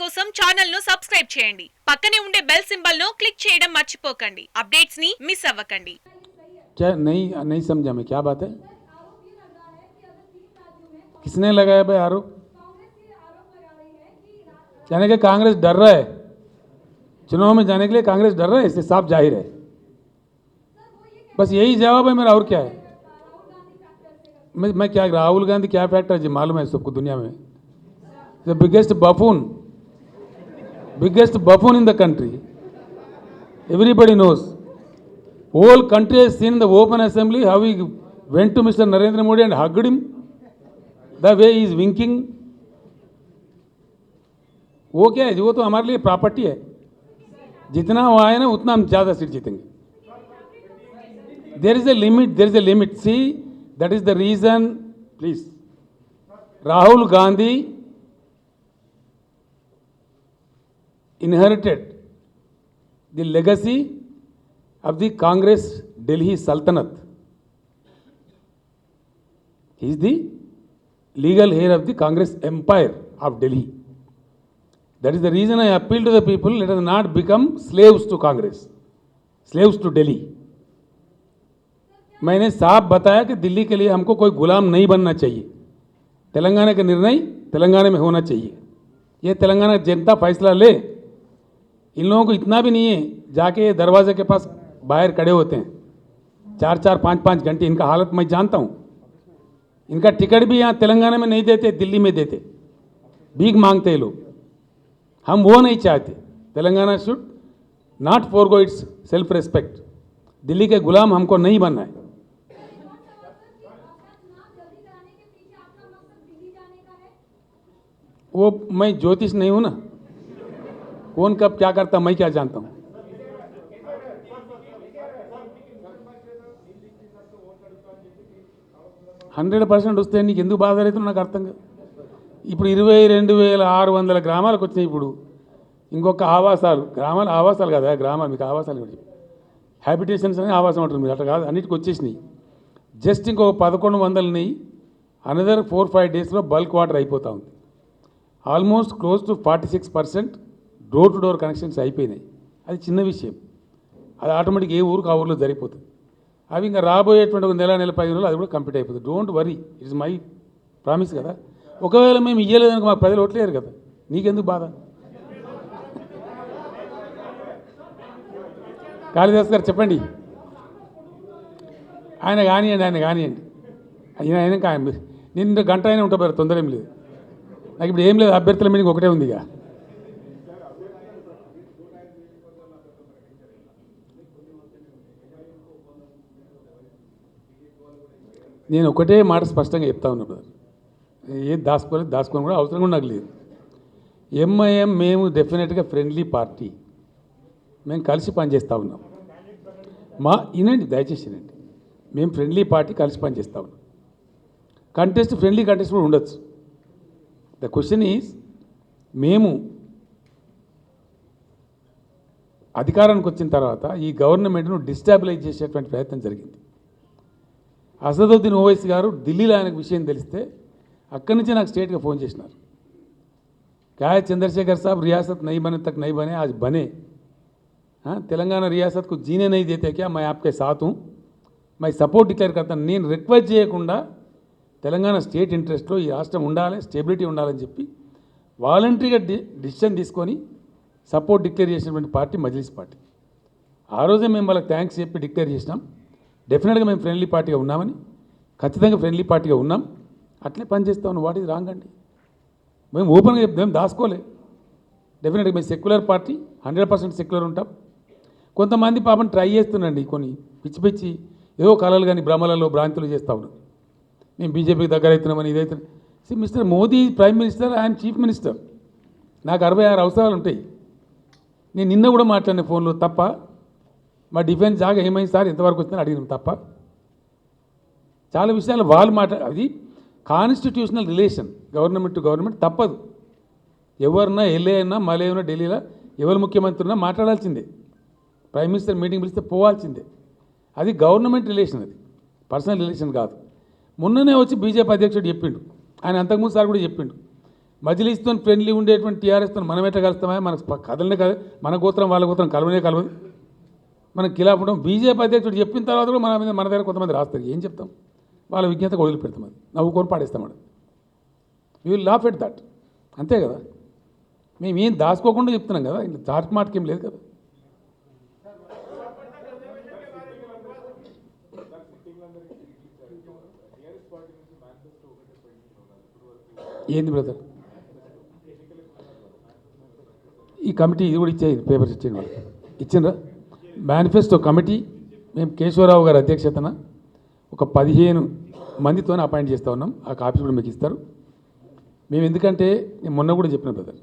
కోసం ఛానల్ ను సబ్స్క్రైబ్ చేయండి. పక్కనే ఉండే బెల్ సింబల్ ను క్లిక్ చేయడం మర్చిపోకండి. అప్డేట్స్ ని మిస్ అవ్వకండి. क्या नहीं समझा मैं, क्या बात है? किसने लगाया भाई आरोप? यानी कि कांग्रेस डर रहा है, चुनाव में जाने के लिए कांग्रेस डर रहा है, इससे साफ जाहिर है। बस यही जवाब है मेरा, और क्या है? मैं क्या, राहुल गांधी क्या फैक्टर है जी, मालूम है सबको दुनिया में। The biggest buffoon in the country, everybody knows. Whole country has seen in the open assembly how he went to Mr. Narendra Modi and hugged him, the way he is winking. वो क्या है, वो तो हमारे लिए property है, जितना वो आए ना उतना हम ज़्यादा सीट जीतेंगे। there is a limit, see, that is the reason, please. Rahul Gandhi inherited the legacy of the Congress Delhi Sultanate. He is the legal heir of the Congress empire of Delhi. That is the reason I appeal to the people, let us not become slaves to Congress, slaves to Delhi. मैंने साफ बताया कि दिल्ली के लिए हमको कोई गुलाम नहीं बनना चाहिए। तेलंगाना का निर्णय तेलंगाना में होना चाहिए। ये तेलंगाना जनता फैसला ले। इन लोगों को इतना भी नहीं है, जाके दरवाजे के पास बाहर खड़े होते हैं 4-4, 5-5 घंटे। इनका हालत मैं जानता हूँ। इनका टिकट भी यहाँ तेलंगाना में नहीं देते, दिल्ली में देते, भीख मांगते हैं लोग। हम वो नहीं चाहते। Telangana should not forgo it's self respect. Delhi के गुलाम हमको नहीं बनना है। वो मैं ज्योतिष नहीं हूँ ना, कौन कब क्या करता मैं क्या जानता हूँ। హండ్రెడ్ వస్తే నీకు ఎందుకు బాధ అవుతుందో నాకు అర్థం కాదు. ఇప్పుడు 22,600 గ్రామాలకు వచ్చినాయి. ఇప్పుడు ఇంకొక ఆవాసాలు, గ్రామాలు ఆవాసాలు కదా, గ్రామాలు మీకు ఆవాసాలు హ్యాబిటేషన్స్ అని ఆవాసం అంటారు మీరు, అట్లా కాదు, అన్నిటికి వచ్చేసినాయి. జస్ట్ ఇంకొక 1100ని అనదర్ 4-5 డేస్లో బల్క్ వాటర్ అయిపోతూ ఉంది. Almost close to 46% door to door connections అయిపోయినాయి. అది చిన్న విషయం, అది ఆటోమేటిక్ ఏ ఊరికి ఆ ఊరిలో జరిగిపోతుంది. అవి ఇంకా రాబోయేటువంటి ఒక నెల 10 రోజులు అది కూడా కంప్లీట్ అయిపోతుంది. Don't worry, it's my promise కదా. ఒకవేళ మేము ఇయ్యలేదనుకో మాకు ప్రజలు ఓట్లేరు కదా, నీకెందుకు బాధ? కాళిదాస్ గారు చెప్పండి, ఆయన కానివ్వండి ఆయన నిన్న గంట అయినా ఉంటారు, తొందర ఏం లేదు నాకు. ఇప్పుడు ఏం లేదు, అభ్యర్థుల మీటింగ్ ఒకటే ఉంది. ఇక నేను ఒకటే మాట స్పష్టంగా చెప్తా ఉన్నా బ్రదర్, ఏది దాచుకోని కూడా అవసరం కూడా నాకు లేదు. ఎంఐఎం మేము డెఫినెట్గా ఫ్రెండ్లీ పార్టీ, మేము కలిసి పనిచేస్తూ ఉన్నాం. వినండి దయచేసి వినండి, మేము ఫ్రెండ్లీ పార్టీ కలిసి పనిచేస్తూ ఉన్నాం. ఫ్రెండ్లీ కంటెస్ట్ కూడా ఉండొచ్చు. ద క్వశ్చన్ ఈజ్, మేము అధికారానికి వచ్చిన తర్వాత ఈ గవర్నమెంట్ను డిస్టాబిలైజ్ చేసేటువంటి ప్రయత్నం జరిగింది. అసదుద్దీన్ ఓవైసీ గారు ఢిల్లీలో ఆయనకు విషయం తెలిస్తే అక్కడి నుంచి నాకు స్టేట్గా ఫోన్ చేసినారు. क्या है चंद्रशेखर साहब, रियासत नहीं बने तक नहीं बने, आज बने। हाँ, तेलंगाना रियासत को जीने नहीं देते क्या? मैं आपके साथ हूँ, मैं సపోర్ట్ డిక్లేర్ करताను. నేను రిక్వెస్ట్ చేయకుండా తెలంగాణ స్టేట్ ఇంట్రెస్ట్లో ఈ రాష్ట్రం ఉండాలి, స్టెబిలిటీ ఉండాలని చెప్పి వాలంటరీగా డిసిషన్ తీసుకొని సపోర్ట్ డిక్లేర్ చేసినటువంటి పార్టీ మజ్లిస్ పార్టీ. ఆ రోజే మేము వాళ్ళకి థ్యాంక్స్ చెప్పి డిక్లేర్ చేసినాం. డెఫినెట్గా మేము ఫ్రెండ్లీ పార్టీగా ఉన్నామని, ఖచ్చితంగా ఫ్రెండ్లీ పార్టీగా ఉన్నాం, అట్లే పనిచేస్తా ఉన్నాం. వాట్ ఈజ్ రాంగ్ అండి? మేము ఓపెన్గా చెప్తాం, దాచుకోలే. డెఫినెట్గా మేము సెక్యులర్ పార్టీ, 100% సెక్యులర్ ఉంటాం. కొంతమంది పాపం ట్రై చేస్తున్నాండి, కొన్ని పిచ్చి పిచ్చి ఏవో కళలు కానీ భ్రమలలో భ్రాంతులు చేస్తూ ఉన్నాం. మేము బీజేపీకి దగ్గర అవుతున్నామని ఇదైతే. Mister Modi prime minister, I'm chief minister, నాకు 66 అవసరాలు ఉంటాయి. నేను నిన్న కూడా మాట్లాడిన ఫోన్లో, తప్ప మా డిఫెన్స్ జాగా ఏమైంది సార్, ఎంతవరకు వచ్చిందని అడిగినాం తప్ప. చాలా విషయాలు వాళ్ళు అది constitutional relation, government to government తప్పదు. ఎవరన్నా ఎల్ఏ అయినా మలే అయినా ఢిల్లీలో ఎవరు ముఖ్యమంత్రి ఉన్నా మాట్లాడాల్సిందే. ప్రైమ్ మినిస్టర్ మీటింగ్ పిలిస్తే పోవాల్సిందే. అది గవర్నమెంట్ రిలేషన్, అది పర్సనల్ రిలేషన్ కాదు. మొన్ననే వచ్చి బీజేపీ అధ్యక్షుడు చెప్పిండు, ఆయన అంతకుముందు సార్ కూడా చెప్పిండు, మజిలీస్తో ఫ్రెండ్లీ ఉండేటువంటి టీఆర్ఎస్తో మనం ఎట్లా కలుస్తామా మనకు కదలనే కదా, మన గోత్రం వాళ్ళ గోత్రం కలవనే కలవదు. మనం కిలాపడం బీజేపీ అధ్యక్షుడు చెప్పిన తర్వాత కూడా మన దగ్గర కొంతమంది రాస్తారు. ఏం చెప్తాం? వాళ్ళ విజ్ఞతకు వదిలిపెడతాం, అది నవ్వుకొని పాడేస్తాం. You will laugh at that, అంతే కదా. మేము ఏం దాచుకోకుండా చెప్తున్నాం కదా, ఇంట్లో చాట్ మాటకేం లేదు కదా. ఏంది బ్రదర్ ఈ కమిటీ? ఇది కూడా ఇచ్చేది, పేపర్స్ ఇచ్చేయండి వాళ్ళకి. ఇచ్చిండ్రా మేనిఫెస్టో కమిటీ? మేము కేశవరావు గారి అధ్యక్షతన ఒక 15 మందితో అపాయింట్ చేస్తూ ఉన్నాం. ఆ కాపీస్ కూడా మీకు ఇస్తారు. మేము ఎందుకంటే నేను మొన్న కూడా చెప్పిన బ్రదర్,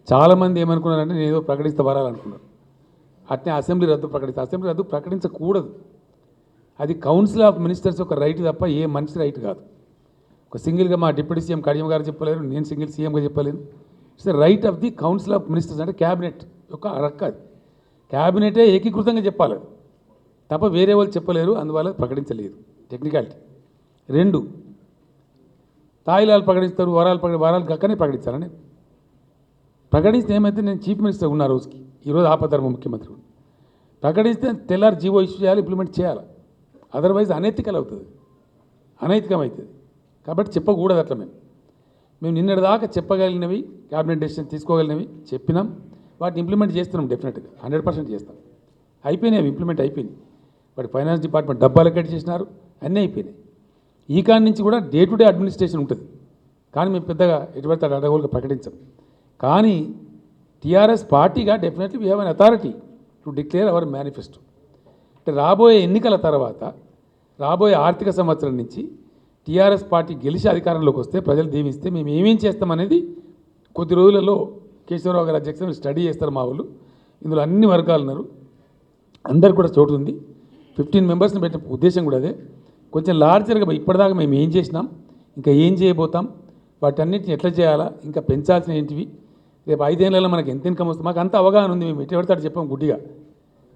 చాలామంది ఏమనుకున్నారంటే నేను ఏదో ప్రకటిస్తే వరాలనుకున్నారు. అట్నే అసెంబ్లీ రద్దు ప్రకటించకూడదు. అది కౌన్సిల్ ఆఫ్ మినిస్టర్స్ ఒక రైట్ తప్ప ఏ మనిషి రైట్ కాదు. ఒక సింగిల్గా మా డిప్యూటీ సీఎం కడియం గారు చెప్పలేరు, నేను సింగిల్ సీఎంగా చెప్పలేను. It's the right of the council of ministers, అంటే క్యాబినెట్ యొక్క హక్కు. అది క్యాబినెటే ఏకీకృతంగా చెప్పాలి తప్ప వేరే వాళ్ళు చెప్పలేరు. అందువల్ల ప్రకటించలేదు, టెక్నికాలిటీ. 2, తాయిలాలు ప్రకటిస్తారు, వరాలు కక్కనే ప్రకటించాలని ప్రకటిస్తే ఏమైతే, నేను చీఫ్ మినిస్టర్ ఉన్న రోజుకి, ఈరోజు ఆపధర్మ ముఖ్యమంత్రి ప్రకటిస్తే తెల్లారి జీవో ఇష్యూ చేయాలి, ఇంప్లిమెంట్ చేయాలి. అదర్వైజ్ అనైతికల్ అవుతుంది, అనైతికం అవుతుంది. కాబట్టి చెప్పకూడదు అట్లా. మేము నిన్నటిదాకా చెప్పగలిగినవి, క్యాబినెట్ డెసిషన్ తీసుకోగలిగినవి చెప్పినాం. వాటిని ఇంప్లిమెంట్ చేస్తున్నాం, డెఫినెట్గా 100% చేస్తాం. అయిపోయినాయి, ఇంప్లిమెంట్ అయిపోయినాయి. వాటి ఫైనాన్స్ డిపార్ట్మెంట్ డబ్బాలు కట్ చేసినారు, అన్నీ అయిపోయినాయి. ఈ కాడి నుంచి కూడా డే టు డే అడ్మినిస్ట్రేషన్ ఉంటుంది. కానీ మేము పెద్దగా ఎటువంటి అడగోలుగా ప్రకటించాం. కానీ టీఆర్ఎస్ పార్టీగా definitely we have an authority to declare our manifesto. అంటే రాబోయే ఎన్నికల తర్వాత, రాబోయే ఆర్థిక సంవత్సరం నుంచి టీఆర్ఎస్ పార్టీ గెలిచి అధికారంలోకి వస్తే, ప్రజలు దీవిస్తే మేము ఏమేం చేస్తామనేది కొద్ది రోజులలో కేశవరావు గారి అధ్యక్షతన స్టడీ చేస్తారు మా వాళ్ళు. ఇందులో అన్ని వర్గాలు ఉన్నారు, అందరికి కూడా చోటు ఉంది. 15 మెంబర్స్ని పెట్టిన ఉద్దేశం కూడా అదే. కొంచెం లార్జర్గా ఇప్పటిదాకా మేము ఏం చేసినాం, ఇంకా ఏం చేయబోతాం, వాటన్నిటిని ఎట్లా చేయాలా, ఇంకా పెంచాల్సిన ఏంటివి, రేపు 5 ఏళ్లలో మనకి ఎంత ఇన్కమ్ వస్తుంది, మాకు అంత అవగాహన ఉంది. మేము ఎటు పెడతాడు చెప్పాం గుడ్డిగా.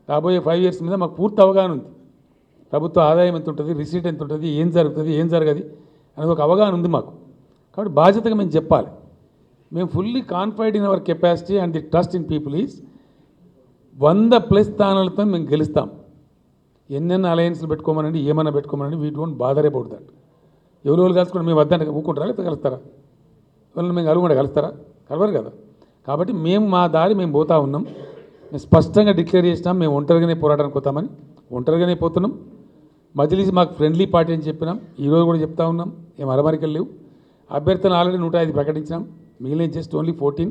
రాబోయే 5 years మీద మాకు పూర్తి అవగాహన ఉంది. ప్రభుత్వ ఆదాయం ఎంత ఉంటుంది, రిసీట్ ఎంత ఉంటుంది, ఏం జరుగుతుంది, ఏం జరగదు అనేది ఒక అవగాహన ఉంది మాకు. కాబట్టి బాధ్యతగా మేము చెప్పాలి. మేము fully confident in our capacity and the trust in people is 100+ స్థానాలతో మేము గెలుస్తాం. ఎన్నెన్న అలయన్స్లు పెట్టుకోమనండి, ఏమన్నా పెట్టుకోమనండి, we don't bother about that. ఎవరు కలుసుకుంటే మేము వద్దంటే ఊకుంటారా, లేకపోతే కలుస్తారా? ఎవరిని మేము కలుగుకుంటే కలుస్తారా? కలవరు కదా. కాబట్టి మేము మా దారి మేము పోతా ఉన్నాం. మేము స్పష్టంగా డిక్లేర్ చేసినాం, మేము ఒంటరిగానే పోరాటానికి పోతామని. ఒంటరిగానే పోతున్నాం. మజ్లిస్ మాకు ఫ్రెండ్లీ పార్టీ అని చెప్పినాం, ఈరోజు కూడా చెప్తా ఉన్నాం. ఏం అరమరికలు లేవు. అభ్యర్థులను ఆల్రెడీ 105 ప్రకటించినాం, మిగిలిన జస్ట్ ఓన్లీ 14.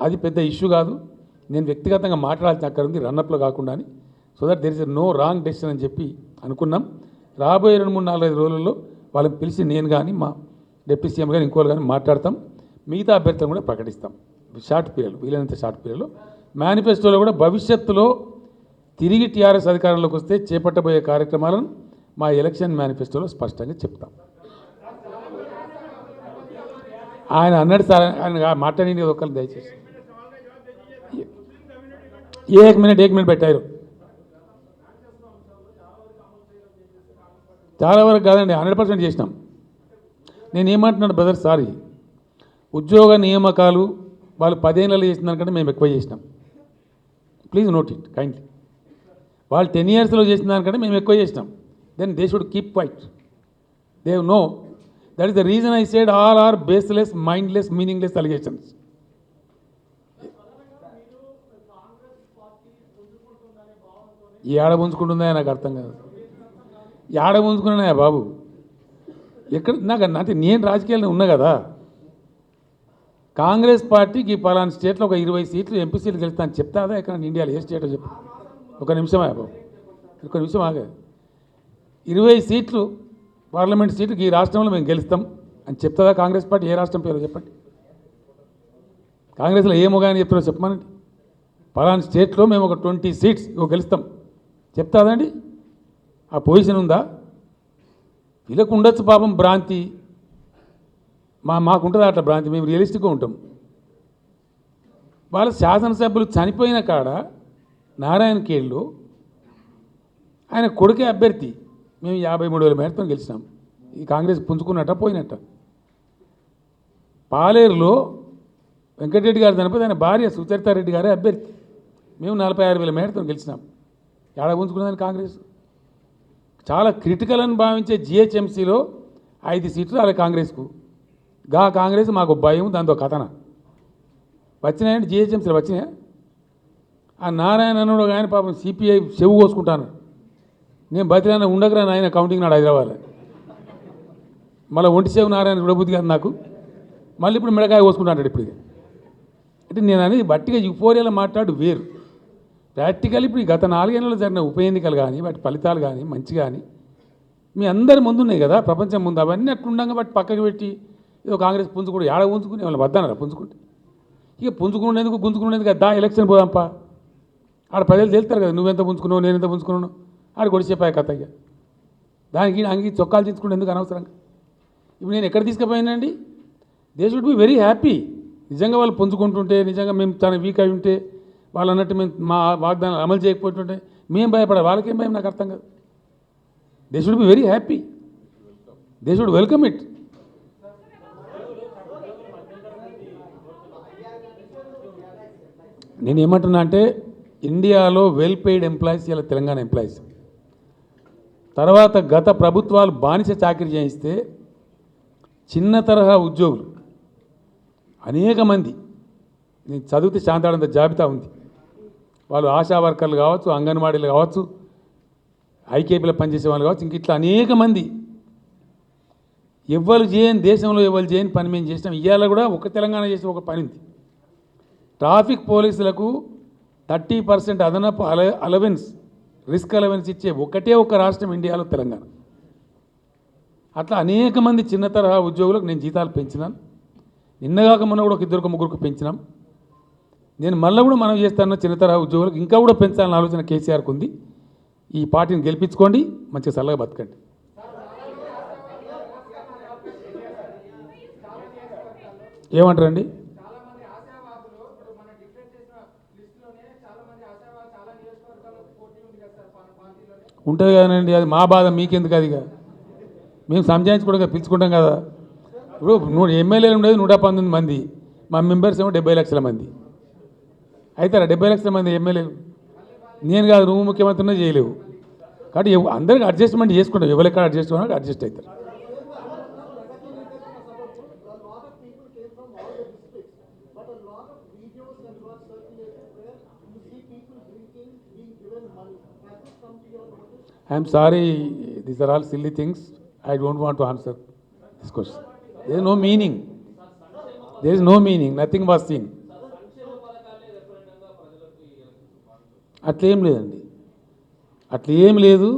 అది పెద్ద ఇష్యూ కాదు. నేను వ్యక్తిగతంగా మాట్లాడాల్సిన అక్కడ ఉంది, రన్అప్లో కాకుండా అని. So that there is no wrong decision అని చెప్పి అనుకున్నాం. రాబోయే 2, 3, 4, 5 రోజుల్లో వాళ్ళని పిలిచి నేను కానీ మా డిప్యూటీ సీఎం కానీ ఇంకోళ్ళు కానీ మాట్లాడతాం. మిగతా అభ్యర్థులను కూడా ప్రకటిస్తాం షార్ట్ పీరియడ్, వీలైనంత షార్ట్ పీరియడ్లో. మేనిఫెస్టోలో కూడా భవిష్యత్తులో తిరిగి టీఆర్ఎస్ అధికారంలోకి వస్తే చేపట్టబోయే కార్యక్రమాలను మా ఎలక్షన్ మేనిఫెస్టోలో స్పష్టంగా చెప్తాం. ఆయన అన్నాడు సార్, ఆయన మాట్లాడింది ఒకళ్ళు దయచేసి एक मिनट పెట్టారు. చాలా వరకు కాదండి, 100% చేసినాం. నేను ఏమంటున్నాను బ్రదర్, సారీ, ఉద్యోగ నియామకాలు వాళ్ళు 10 ఏళ్ళలో చేసిన దానికంటే మేము ఎక్కువ చేసినాం. Please note it kindly. వాళ్ళు 10 yearsలో చేసిన దానికంటే మేము ఎక్కువ చేసినాం. Then they should keep quiet. They know that is the reason I said all are baseless, mindless, meaningless allegations. ఏడ పుంజుకుంటుందా నాకు అర్థం కాదు. ఏడ పుంజుకున్నాయా బాబు? ఎక్కడ నాకు అంటే నేను రాజకీయాల్లో ఉన్నా కదా. కాంగ్రెస్ పార్టీకి పలానా స్టేట్లో ఒక 20 సీట్లు ఎంపీ సీట్లు గెలుస్తా అని చెప్తాదా? ఎక్కడ ఇండియాలో ఏ స్టేటో చెప్పు. ఒక నిమిషం బాబు, ఒక నిమిషం ఆగా. 20 సీట్లు పార్లమెంట్ సీట్కి ఈ రాష్ట్రంలో మేము గెలుస్తాం అని చెప్తుందా కాంగ్రెస్ పార్టీ? ఏ రాష్ట్రం పేరు చెప్పండి. కాంగ్రెస్లో ఏ మొగాయని చెప్తారో చెప్పమనండి. పలానా స్టేట్లో మేము ఒక 20 seats గెలుస్తాం చెప్తాదండి? ఆ పొజిషన్ ఉందా? వీళ్ళకు ఉండొచ్చు పాపం భ్రాంతి, మాకుంటుంది అట్లా భ్రాంతి. మేము రియలిస్టిక్గా ఉంటాం. వాళ్ళ శాసనసభ్యులు చనిపోయిన కాడ నారాయణ ఖేడ్లో ఆయన కొడుకే అభ్యర్థి. మేము 53,000 మేరతో గెలిచినాం. ఈ కాంగ్రెస్ పుంజుకున్నట్ట పోయినట్ట? పాలేరులో వెంకటరెడ్డి గారు చనిపోతే ఆయన భార్య సుచరితారెడ్డి గారే అభ్యర్థి. మేము 46,000 మేడతో గెలిచినాం. ఏడ ఉంచుకున్నదని కాంగ్రెస్ చాలా క్రిటికల్ అని భావించే జిహెచ్ఎంసీలో 5 సీట్లు రాలే కాంగ్రెస్కు. కాంగ్రెస్ మాకు భయం, దాంతో కథన వచ్చినాయంటే జిహెచ్ఎంసీలో వచ్చినాయా? ఆ నారాయణ అన్నాడు ఆయన పాపం సిపిఐ చెవు కోసుకుంటాను. నేను బతిరాన ఉండగరా ఆయన కౌంటింగ్ నాడు హైదరాబాద్. మళ్ళీ ఒంటి చెవు నారాయణ చూడబుద్ధి కాదు నాకు. మళ్ళీ ఇప్పుడు మిడకాయ కోసుకుంటాడు ఇప్పుడు. అంటే నేను అనేది బట్టిగా యుఫోరియాలో మాట్లాడు వేరు. ప్రాక్టికల్ ఇప్పుడు ఈ గత 4 ఏళ్ళలో జరిగిన ఉప ఎన్నికలు కానీ వాటి ఫలితాలు కానీ మంచి కానీ మీ అందరి ముందున్నాయి కదా, ప్రపంచం ముందు. అవన్నీ అట్లుండగా బట్టి పక్కకు పెట్టి ఏదో కాంగ్రెస్ పుంజుకుంటే ఏడ పుంజుకుని వాళ్ళు వద్దన్నారా పుంజుకుంటే? ఇక పుంజుకునేందుకు గుంజుకునేందుకు దా ఎలక్షన్ పోదాంపా. ఆడ ప్రజలు తెలుస్తారు కదా నువ్వెంత పుంజుకున్నావు నేను ఎంత పుంజుకున్నాను. ఆడ కొడిచేపాయ కథ. ఇక దానికి అంగి చొక్కాలు తీసుకుంటే ఎందుకు అనవసరంగా? ఇప్పుడు నేను ఎక్కడ తీసుకుపోయానండి? They should be very happy. నిజంగా వాళ్ళు పుంజుకుంటుంటే, నిజంగా మేము తన వీక్ అయి ఉంటే, వాళ్ళు అన్నట్టు మేము మా వాగ్దానాలు అమలు చేయకపోతుంటే మేము భయపడాలి. వాళ్ళకేం భయం నాకు అర్థం కాదు. They should be very happy. They should welcome it. నేను ఏమంటున్నా అంటే ఇండియాలో వెల్ పెయిడ్ ఎంప్లాయీస్ ఇలా తెలంగాణ ఎంప్లాయీస్. తర్వాత గత ప్రభుత్వాలు బానిస చాకరీ చేయిస్తే చిన్న తరహా ఉద్యోగులు అనేక మంది, నేను చదివితే శాంతాడంత జాబితా ఉంది. వాళ్ళు ఆశా వర్కర్లు కావచ్చు, అంగన్వాడీలు కావచ్చు, ఐకేపీలో పనిచేసే వాళ్ళు కావచ్చు, ఇంక ఇట్లా అనేక మంది ఎవ్వరు చేయని దేశంలో ఎవరు చేయని పని మేము చేసినాం. ఇవాళ కూడా ఒక తెలంగాణ చేసిన ఒక పని ఉంది. ట్రాఫిక్ పోలీసులకు 30% అదనపు అలవెన్స్, రిస్క్ అలవెన్స్ ఇచ్చే ఒకటే ఒక రాష్ట్రం ఇండియాలో తెలంగాణ. అట్లా అనేక మంది చిన్న తరహా ఉద్యోగులకు నేను జీతాలు పెంచినాను. నిన్నగాక మొన్న కూడా ఒక 2-3 పెంచినాం. నేను మళ్ళీ కూడా మనం చేస్తాను చిన్న తరహా ఉద్యోగులకు ఇంకా కూడా పెంచాలన్న ఆలోచన కేసీఆర్కి ఉంది. ఈ పార్టీని గెలిపించుకోండి, మంచిగా చల్లగా బతకండి. ఏమంటారండి? ఉంటుంది కదండి, అది మా బాధ, మీకెందుకు? అది మేము సంజాయించుకోవడం పిలుచుకుంటాం కదా. ఇప్పుడు ఎమ్మెల్యేలు ఉండేది 119 మంది, మా మెంబర్స్ ఏమో 70 లక్షల మంది. అవుతారా 70 లక్షల మంది ఎమ్మెల్యేలు? నేను కాదు, నువ్వు ముఖ్యమంత్రినే చేయలేవు. కాబట్టి అందరికీ అడ్జస్ట్మెంట్ చేసుకుంటాం. ఎవరెక్కడ అడ్జస్ట్ అవ్వడానికి అడ్జస్ట్ అవుతారు. I'm sorry, these are all silly things. I don't want to answer this question. There is no meaning. There is no meaning. Nothing was seen. అట్లేం లేదండి, అట్లేం లేదు.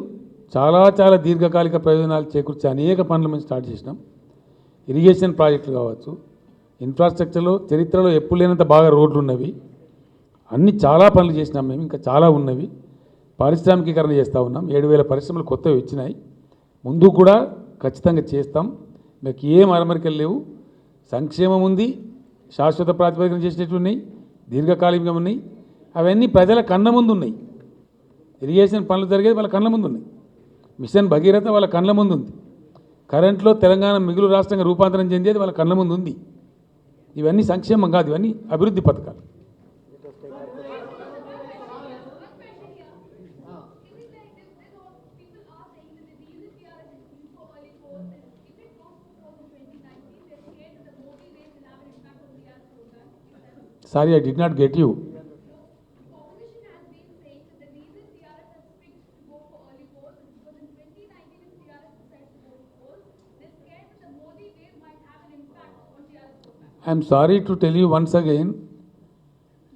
చాలా చాలా దీర్ఘకాలిక ప్రయోజనాలు చేకూర్చే అనేక పనులు మేము స్టార్ట్ చేసినాం. ఇరిగేషన్ ప్రాజెక్టులు కావచ్చు, ఇన్ఫ్రాస్ట్రక్చర్లో చరిత్రలో ఎప్పుడు లేనంత బాగా రోడ్లు ఉన్నవి. అన్ని చాలా పనులు చేసినాం మేము, ఇంకా చాలా ఉన్నవి. పారిశ్రామికీకరణ చేస్తూ ఉన్నాం. 7,000 పరిశ్రమలు కొత్తవి వచ్చినాయి. ముందు కూడా ఖచ్చితంగా చేస్తాం. మీకు ఏం అరమరికలు లేవు. సంక్షేమం ఉంది, శాశ్వత ప్రాతిపదికన చేసినట్టు ఉన్నాయి, దీర్ఘకాలికంగా ఉన్నాయి. అవన్నీ ప్రజల కళ్ళ ముందు ఉన్నాయి. ఇరిగేషన్ పనులు జరిగేది వాళ్ళ కళ్ళ ముందు ఉన్నాయి. మిషన్ భగీరథ వాళ్ళ కళ్ళ ముందు ఉంది. కరెంట్లో తెలంగాణ మిగులు రాష్ట్రంగా రూపాంతరం చెందేది వాళ్ళ కళ్ళ ముందు ఉంది. ఇవన్నీ సంక్షేమం కాదు, ఇవన్నీ అభివృద్ధి పథకాలు. Sorry, I did not get you. I am sorry to tell you once again,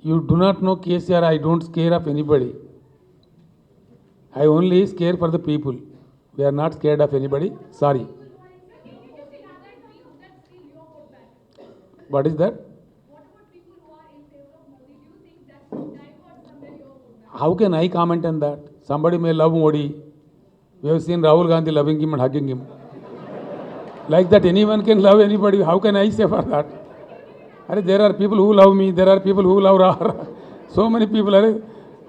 you do not know KCR. I don't scare of anybody. I only scare for the people. We are not scared of anybody. Sorry. What is that? How can I comment on that? Somebody may love Modi. We have seen Rahul Gandhi loving him and hugging him. Like that, anyone can love anybody. How can I say for that? There are people who love me. There are people who love Rahul. So many people.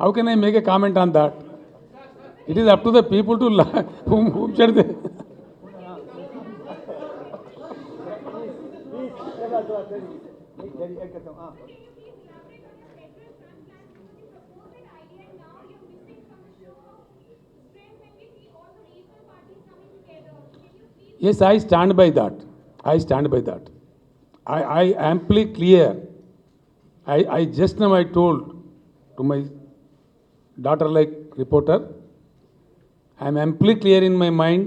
How can I make a comment on that? It is up to the people to love whom should they? Yes, I stand by that. I stand by that. I amply clear. I just now I told to my daughter-like reporter, I am amply clear in my mind.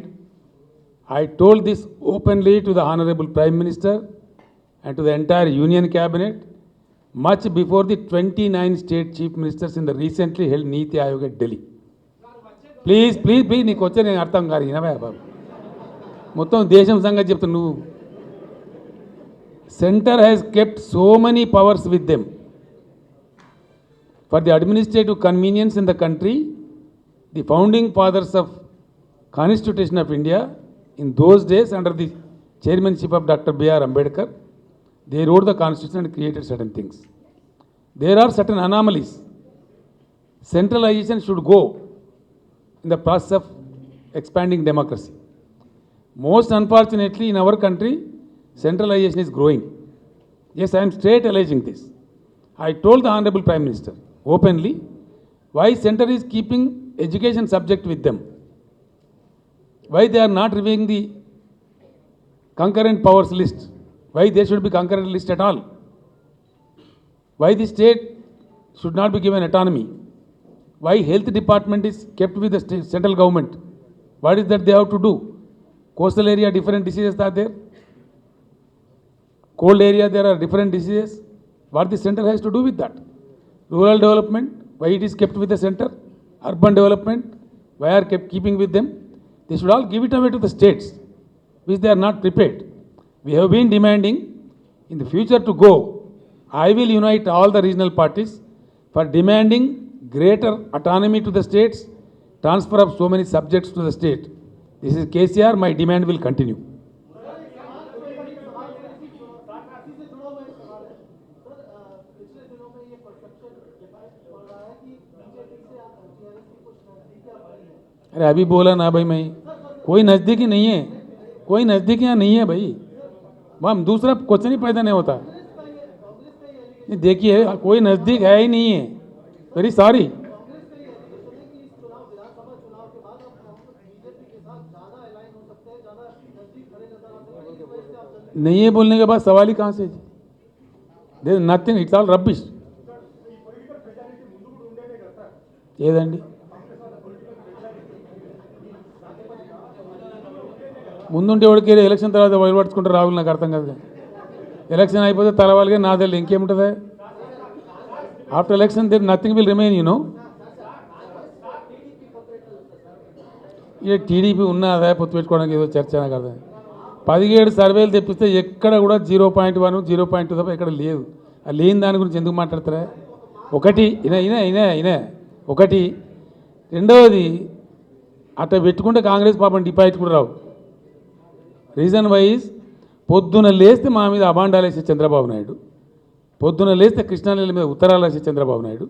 I told this openly to the Honorable Prime Minister and to the entire Union Cabinet much before the 29 state chief ministers in the recently held Niti Aayog at Delhi. Please నీకు వచ్చే నేను అర్థం కాదు వినవా బాబు మొత్తం దేశం సంగతి చెప్తా నువ్వు centre has kept so many powers with them for the administrative convenience in the country the founding fathers of constitution of India in those days under the chairmanship of Dr. B.R. Ambedkar, they wrote the constitution and created certain things. There are certain anomalies. Centralization should go in the process of expanding democracy. Most unfortunately in our country, centralization is growing. Yes, I am straight alleging this. I told the Honorable Prime Minister openly, why center is keeping education subject with them? Why they are not reviewing the concurrent powers list? Why there should be concurrent list at all? Why the state should not be given autonomy? Why health department is kept with the central government? What is that they have to do? Coastal area, different diseases are there. Cold area, there are different diseases. What the center has to do with that? Rural development, why it is kept with the center? Urban development, why are keeping with them? They should all give it away to the states, which they are not prepared. We have been demanding in the future to go. I will unite all the regional parties for demanding greater autonomy to the states, transfer of so many subjects to the state. This is KCR, my demand will continue. अरे अभी बोला ना भाई, मैं कोई नज़दीकी नहीं है, कोई नज़दीक यहाँ नहीं है भाई, वहाँ दूसरा क्वेश्चन ही पैदा नहीं होता। देखिए कोई नज़दीक है ही नहीं है, वेरी सॉरी। नहीं है बोलने के बाद सवाल ही कहाँ से? There nothing, it's all rubbish. ఏదండి ముందుంటే ఎవరికి ఎలక్షన్ తర్వాత బయలుపడుచుకుంటారు రాహుల్, నాకు అర్థం కాదు. ఎలక్షన్ అయిపోతే తలవాళ్ళగా నా తెలియదు ఇంకేముంటుంది. After election there nothing will remain, you know. ఇక టీడీపీ ఉన్నదా పొత్తు పెట్టుకోవడానికి ఏదో చర్చ, నాకు అర్థం. 17 సర్వేలు తెప్పిస్తే ఎక్కడ కూడా 0.1 0.2 తప్ప ఎక్కడ లేదు. అది లేని దాని గురించి ఎందుకు మాట్లాడతారా? ఒకటి ఇనే ఒకటి. రెండవది అట్లా పెట్టుకుంటే కాంగ్రెస్ పాపం డిపాజిట్ కూడా రావు. రీజన్ వైజ్ పొద్దున లేస్తే మా మీద అబాండాలు వేసే చంద్రబాబు నాయుడు, పొద్దున లేస్తే కృష్ణానది మీద ఉత్తరాలు వేసే చంద్రబాబు నాయుడు,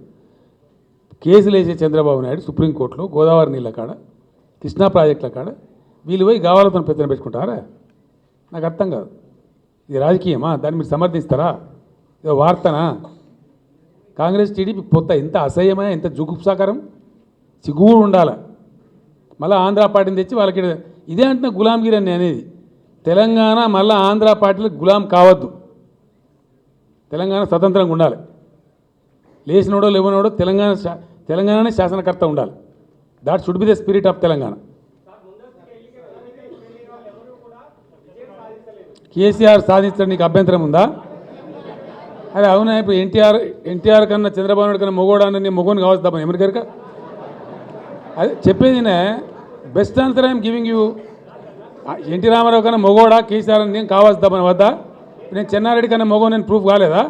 కేసులు వేసే చంద్రబాబు నాయుడు సుప్రీంకోర్టులో, గోదావరి నీళ్ళ కాడ, కృష్ణా ప్రాజెక్టుల కాడ. వీళ్ళు పోయి గావాలతో పెత్తన పెట్టుకుంటారా? నాకు అర్థం కాదు. ఇది రాజకీయమా? దాన్ని మీరు సమర్థిస్తారా? ఇదో వార్తనా? కాంగ్రెస్ టీడీపీ పొత్త ఎంత అసహ్యమా, ఎంత జుగుప్సాకరం, సిగ్గుడు ఉండాలి. మళ్ళీ ఆంధ్ర పార్టీని తెచ్చి వాళ్ళకి ఇదే అంటున్నా గులాంగిరి అని అనేది. తెలంగాణ మళ్ళీ ఆంధ్ర పార్టీలకు గులాం కావద్దు. తెలంగాణ స్వతంత్రంగా ఉండాలి. లేచినోడో లేవనోడో తెలంగాణనే శాసనకర్త ఉండాలి. That should be the spirit of Telangana. KCR సాధించడం నీకు అభ్యంతరం ఉందా? అరే అవునా, ఇప్పుడు ఎన్టీఆర్ కన్నా చంద్రబాబు నాయుడు కన్నా మొగోడాన్ని నేను మొగోని కావచ్చు తప్ప ఎవరికరిక? అదే చెప్పేదినే. Best answer I'm giving you. NT Rama Rao కన్నా మొగోడా, కేసీఆర్ అని నేను కావచ్చు తప్ప వద్దా? నేను చెన్నారెడ్డి కన్నా మొగో, నేను ప్రూఫ్ కాలేదా?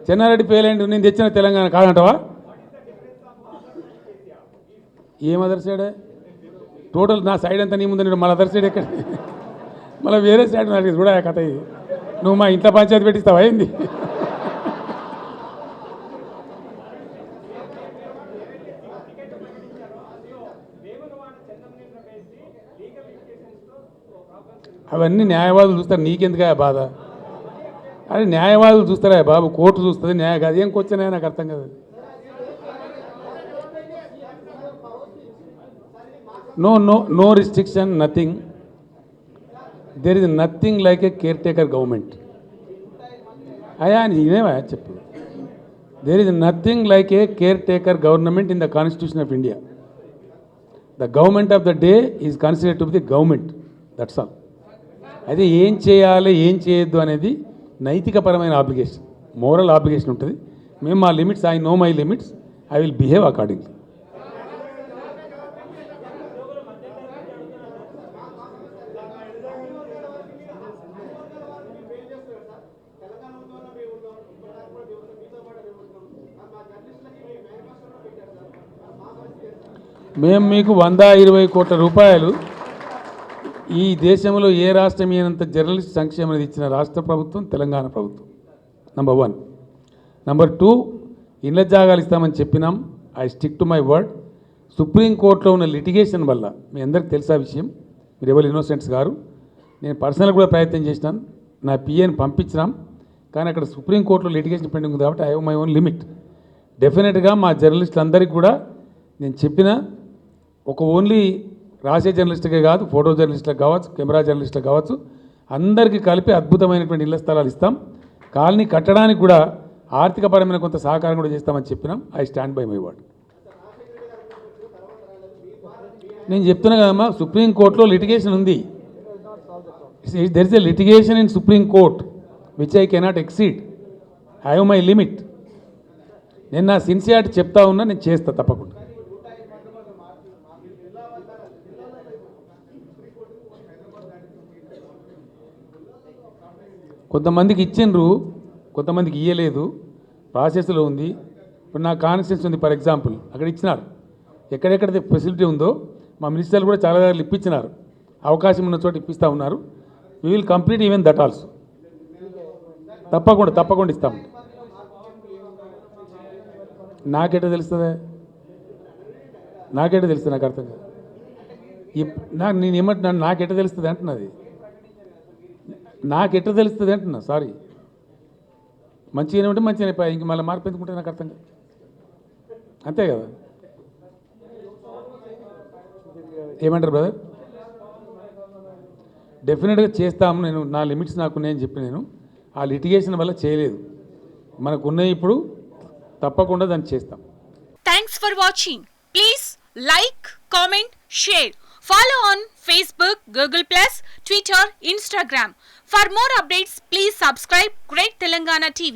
చెన్నారెడ్డి పేలేంటి, నేను తెచ్చిన తెలంగాణ కాదంటవా? ఏం అదర్ సైడే? టోటల్ నా సైడ్ అంతా నీ ముందు, నేను మళ్ళీ అదర్ సైడ్ ఎక్కడ? మళ్ళీ వేరే సైడ్ నాకు కూడా కథ ఇది. నువ్వు మా ఇంట్లో పంచాయతీ పెట్టిస్తావా ఏంది? అవన్నీ న్యాయవాదులు చూస్తారు, నీకెందుకు బాధ? అరే న్యాయవాదులు చూస్తారా బాబు, కోర్టు చూస్తుంది, అదేం క్వశ్చన్ నాకు అర్థం కాదు. No restriction, nothing. There is nothing like a caretaker government. అయ్యా ఇదేవా చెప్పు. There is nothing like a caretaker government in the Constitution of India. The government of the day is considered to be the government. That's all. అయితే ఏం చేయాలి ఏం చేయొద్దు అనేది నైతికపరమైన obligation, moral obligation ఉంటుంది. మేము మా limits, I know my limits, I will behave accordingly. మేము మీకు 120 కోట్ల రూపాయలు ఈ దేశంలో ఏ రాష్ట్రం అయినంత జర్నలిస్ట్ సంక్షేమం అనేది ఇచ్చిన రాష్ట్ర ప్రభుత్వం తెలంగాణ ప్రభుత్వం. నంబర్ 1. నంబర్ 2, ఇళ్ల జాగాలు ఇస్తామని చెప్పినాం. I stick to my word. సుప్రీంకోర్టులో ఉన్న లిటిగేషన్ వల్ల మీ అందరికీ తెలుసా విషయం, మీరు ఎవరు ఇన్నోసెంట్స్ గారు. నేను పర్సనల్ కూడా ప్రయత్నం చేసినాను, నా పిఏని పంపించినాం. కానీ అక్కడ సుప్రీంకోర్టులో లిటిగేషన్ పెండింగ్ ఉంది కాబట్టి I have my own limit. డెఫినెట్గా మా జర్నలిస్టులందరికీ కూడా నేను చెప్పిన, ఒక ఓన్లీ రాసే జర్నలిస్టుకే కాదు, ఫోటో జర్నలిస్టులకు కావచ్చు, కెమెరా జర్నలిస్టులకు కావచ్చు, అందరికీ కలిపి అద్భుతమైనటువంటి ఇళ్ల స్థలాలు ఇస్తాం. కాలనీ కట్టడానికి కూడా ఆర్థికపరమైన కొంత సహకారం కూడా చేస్తామని చెప్పినాం. I stand by my word. నేను చెప్తున్నా కదమ్మా, సుప్రీంకోర్టులో లిటిగేషన్ ఉంది. There is a litigation in supreme court which I cannot exceed. I have my limit. నేను నా సిన్సియారిటీ చెప్తా ఉన్నా, నేను చేస్తా తప్పకుండా. కొంతమందికి ఇచ్చిండ్రు, కొంతమందికి ఇయ్యలేదు, ప్రాసెస్లో ఉంది. ఇప్పుడు నా కాన్స్టిట్యూన్సీ ఉంది ఫర్ ఎగ్జాంపుల్, అక్కడ ఇచ్చినారు. ఎక్కడెక్కడైతే ఫెసిలిటీ ఉందో మా మినిస్టర్లు కూడా చాలా దగ్గర ఇప్పించినారు. అవకాశం ఉన్న చోట ఇప్పిస్తూ ఉన్నారు. We will complete even that also. తప్పకుండా ఇస్తాం. నాకెట్లా తెలుస్తుంది? నాకు అర్థం కాదు. నేను ఏమంటున్నాను, నాకెట్లా తెలుస్తుంది అంటున్నది. నాకెట్లా తెలుస్తుంది అంటున్నా. సారీ, మంచిగానే ఉంటే మంచిగానే అయిపోయి, ఇంక మళ్ళీ మార్పు ఎందుకుంటే నాకు అర్థం కాదు. అంతే కదా. ఏమంటారు బ్రదర్? డెఫినెట్గా చేస్తాము. నేను నా లిమిట్స్ నాకున్నాయని చెప్పి నేను ఆ లిటిగేషన్ వల్ల చేయలేదు. మనకున్నాయి, ఇప్పుడు తప్పకుండా దాన్ని చేస్తాం. Thanks for watching. Please like, comment, share. Follow on Facebook, Google+, Twitter, Instagram. For more updates, please subscribe Great Telangana TV.